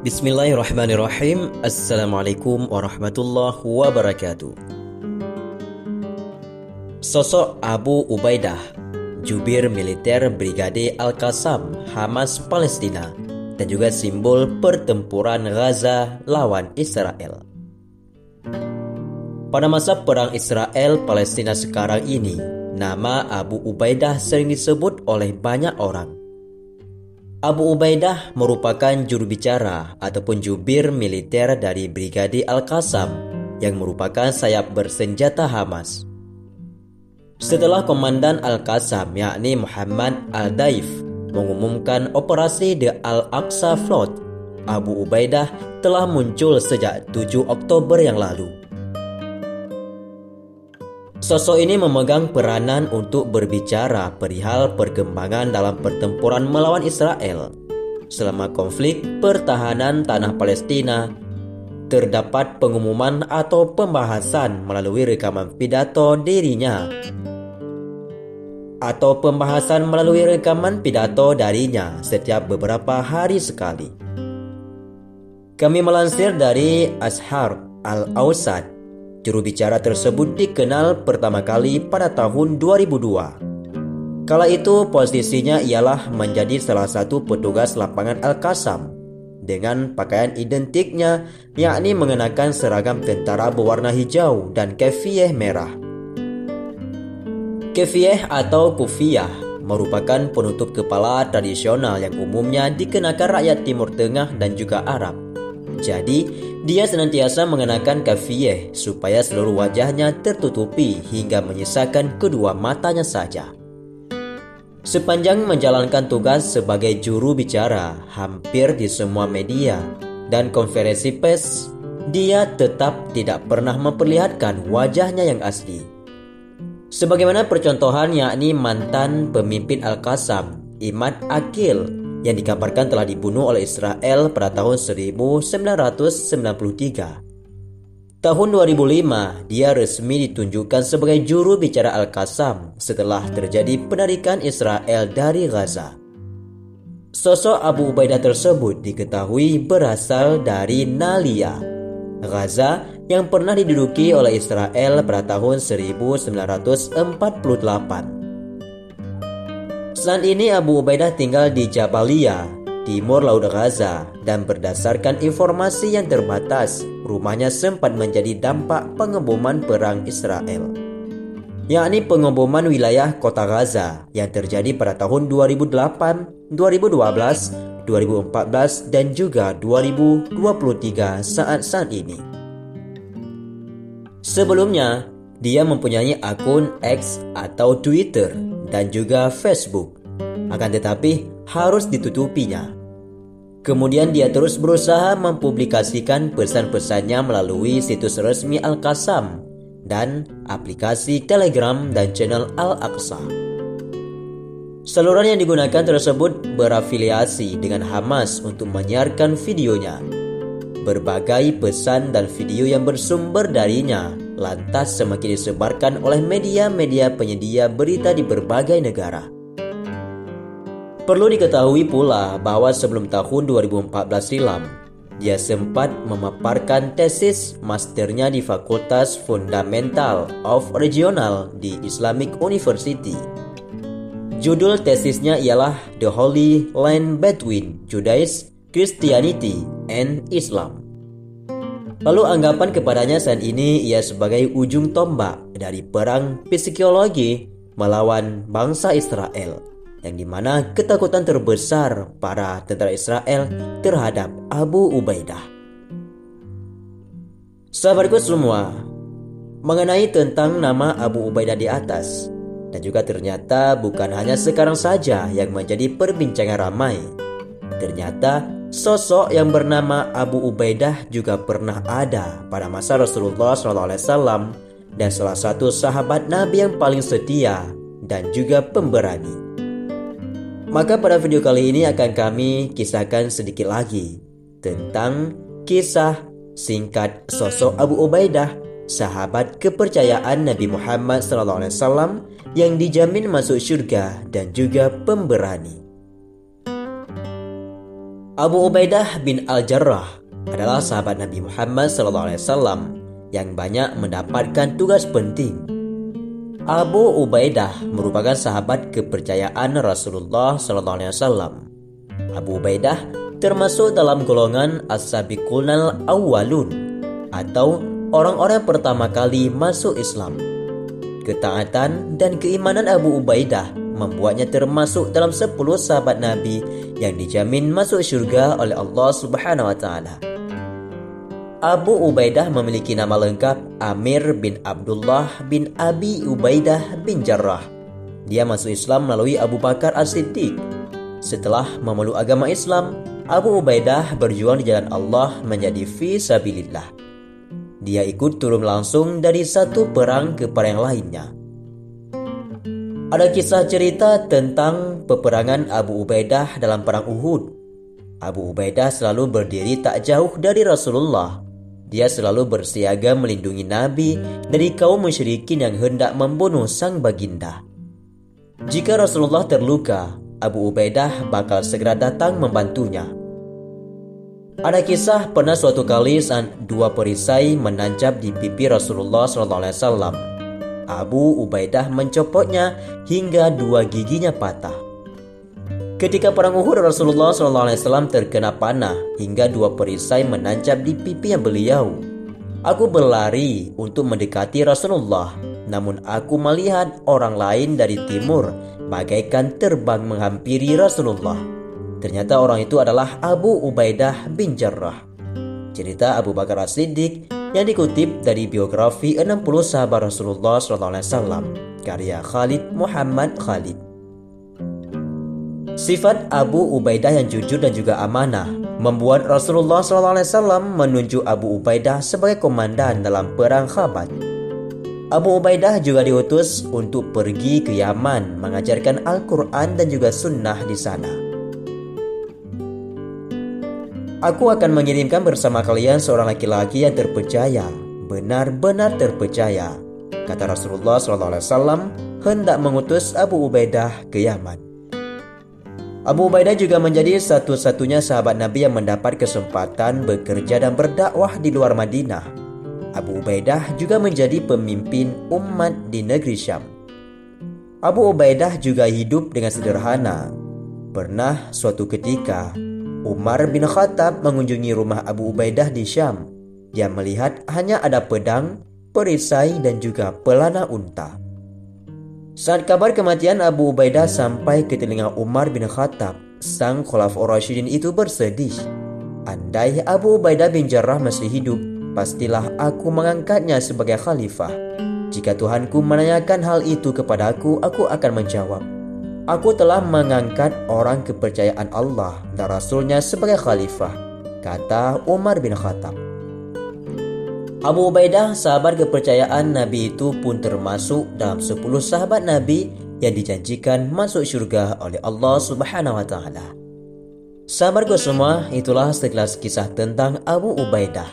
Bismillahirrahmanirrahim. Assalamualaikum warahmatullahi wabarakatuh. Sosok Abu Ubaidah, jubir militer Brigade Al-Qassam Hamas Palestina, dan juga simbol pertempuran Gaza lawan Israel. Pada masa perang Israel-Palestina sekarang ini, nama Abu Ubaidah sering disebut oleh banyak orang. Abu Ubaidah merupakan juru bicara ataupun jubir militer dari Brigade Al-Qassam yang merupakan sayap bersenjata Hamas. Setelah Komandan Al-Qassam yakni Muhammad Al-Daif mengumumkan operasi The Al-Aqsa Flood, Abu Ubaidah telah muncul sejak 7 Oktober yang lalu. Sosok ini memegang peranan untuk berbicara perihal perkembangan dalam pertempuran melawan Israel. Selama konflik pertahanan tanah Palestina, terdapat pengumuman atau pembahasan melalui rekaman pidato dirinya darinya setiap beberapa hari sekali. Kami melansir dari Ashar Al-Awsat. Juru bicara tersebut dikenal pertama kali pada tahun 2002. Kala itu posisinya ialah menjadi salah satu petugas lapangan Al-Qassam dengan pakaian identiknya, yakni mengenakan seragam tentara berwarna hijau dan kefiyeh merah. Kefiyeh atau kufiyah merupakan penutup kepala tradisional yang umumnya dikenakan rakyat Timur Tengah dan juga Arab. Jadi, dia senantiasa mengenakan kafiyeh supaya seluruh wajahnya tertutupi hingga menyisakan kedua matanya saja. Sepanjang menjalankan tugas sebagai juru bicara hampir di semua media dan konferensi pers, dia tetap tidak pernah memperlihatkan wajahnya yang asli. Sebagaimana percontohan yakni mantan pemimpin Al-Qassam, Imad Aqil, yang dikabarkan telah dibunuh oleh Israel pada tahun 1993. Tahun 2005, dia resmi ditunjukkan sebagai juru bicara Al-Qassam setelah terjadi penarikan Israel dari Gaza. Sosok Abu Ubaidah tersebut diketahui berasal dari Nalia, Gaza yang pernah diduduki oleh Israel pada tahun 1948. Saat ini Abu Ubaidah tinggal di Jabalia, timur Laut Gaza, dan berdasarkan informasi yang terbatas, rumahnya sempat menjadi dampak pengeboman perang Israel, yakni pengeboman wilayah kota Gaza yang terjadi pada tahun 2008, 2012, 2014, dan juga 2023 saat ini. Sebelumnya, dia mempunyai akun X atau Twitter dan juga Facebook, akan tetapi harus ditutupinya. Kemudian dia terus berusaha mempublikasikan pesan-pesannya melalui situs resmi Al-Qassam dan aplikasi Telegram dan channel Al-Aqsa. Saluran yang digunakan tersebut berafiliasi dengan Hamas untuk menyiarkan videonya. Berbagai pesan dan video yang bersumber darinya lantas semakin disebarkan oleh media-media penyedia berita di berbagai negara. Perlu diketahui pula bahwa sebelum tahun 2014 silam, dia sempat memaparkan tesis masternya di Fakultas Fundamental of Regional di Islamic University. Judul tesisnya ialah The Holy Land Between Judaism, Christianity, and Islam. Lalu anggapan kepadanya saat ini ia sebagai ujung tombak dari perang psikologi melawan bangsa Israel, yang dimana ketakutan terbesar para tentara Israel terhadap Abu Ubaidah. Sahabatku semua, mengenai tentang nama Abu Ubaidah di atas, dan juga ternyata bukan hanya sekarang saja yang menjadi perbincangan ramai. Ternyata sosok yang bernama Abu Ubaidah juga pernah ada pada masa Rasulullah SAW dan salah satu sahabat Nabi yang paling setia dan juga pemberani. Maka pada video kali ini akan kami kisahkan sedikit lagi tentang kisah singkat sosok Abu Ubaidah, sahabat kepercayaan Nabi Muhammad SAW yang dijamin masuk surga dan juga pemberani. Abu Ubaidah bin Al-Jarrah adalah sahabat Nabi Muhammad SAW yang banyak mendapatkan tugas penting. Abu Ubaidah merupakan sahabat kepercayaan Rasulullah SAW. Abu Ubaidah termasuk dalam golongan as-sabiqunal awwalun atau orang-orang pertama kali masuk Islam. Ketaatan dan keimanan Abu Ubaidah membuatnya termasuk dalam 10 sahabat Nabi yang dijamin masuk syurga oleh Allah Subhanahu wa taala. Abu Ubaidah memiliki nama lengkap Amir bin Abdullah bin Abi Ubaidah bin Jarrah. Dia masuk Islam melalui Abu Bakar As-Siddiq. Setelah memeluk agama Islam, Abu Ubaidah berjuang di jalan Allah menjadi fi sabilillah. Dia ikut turun langsung dari satu perang kepada yang lainnya. Ada kisah cerita tentang peperangan Abu Ubaidah dalam perang Uhud. Abu Ubaidah selalu berdiri tak jauh dari Rasulullah. Dia selalu bersiaga melindungi Nabi dari kaum musyrikin yang hendak membunuh sang baginda. Jika Rasulullah terluka, Abu Ubaidah bakal segera datang membantunya. Ada kisah pernah suatu kali saat 2 perisai menancap di pipi Rasulullah SAW. Abu Ubaidah mencopotnya hingga 2 giginya patah. Ketika perang Uhud, Rasulullah SAW terkena panah hingga 2 perisai menancap di pipinya beliau. Aku berlari untuk mendekati Rasulullah, namun aku melihat orang lain dari timur bagaikan terbang menghampiri Rasulullah. Ternyata orang itu adalah Abu Ubaidah bin Jarrah. Cerita Abu Bakar As-Siddiq yang dikutip dari biografi 60 sahabat Rasulullah SAW, karya Khalid Muhammad Khalid. Sifat Abu Ubaidah yang jujur dan juga amanah membuat Rasulullah SAW menunjuk Abu Ubaidah sebagai komandan dalam perang Khabar. Abu Ubaidah juga diutus untuk pergi ke Yaman mengajarkan Al-Quran dan juga sunnah di sana. Aku akan mengirimkan bersama kalian seorang laki-laki yang terpercaya, benar-benar terpercaya, kata Rasulullah SAW hendak mengutus Abu Ubaidah ke Yaman. Abu Ubaidah juga menjadi satu-satunya sahabat Nabi yang mendapat kesempatan bekerja dan berdakwah di luar Madinah. Abu Ubaidah juga menjadi pemimpin umat di negeri Syam. Abu Ubaidah juga hidup dengan sederhana. Pernah suatu ketika, Umar bin Khattab mengunjungi rumah Abu Ubaidah di Syam. Dia melihat hanya ada pedang, perisai dan juga pelana unta. Saat kabar kematian Abu Ubaidah sampai ke telinga Umar bin Khattab, sang Khulafaur Rasyidin itu bersedih. Andai Abu Ubaidah bin Jarrah masih hidup, pastilah aku mengangkatnya sebagai khalifah. Jika Tuhanku menanyakan hal itu kepadaku, aku akan menjawab, aku telah mengangkat orang kepercayaan Allah dan Rasulnya sebagai khalifah, kata Umar bin Khattab. Abu Ubaidah, sahabat kepercayaan Nabi itu pun termasuk dalam 10 sahabat Nabi yang dijanjikan masuk syurga oleh Allah Subhanahu wa taala. Sahabatku semua, itulah sekilas kisah tentang Abu Ubaidah.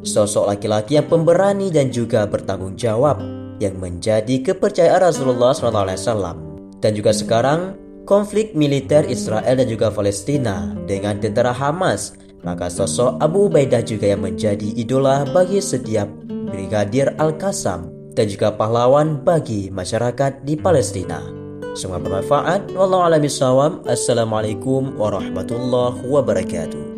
Sosok laki-laki yang pemberani dan juga bertanggung jawab yang menjadi kepercayaan Rasulullah SAW. Dan juga sekarang, konflik militer Israel dan juga Palestina dengan tentara Hamas, maka sosok Abu Ubaidah juga yang menjadi idola bagi setiap Brigadir Al-Qassam dan juga pahlawan bagi masyarakat di Palestina. Semoga bermanfaat. Wallahu a'lam bishawab. Assalamualaikum warahmatullahi wabarakatuh.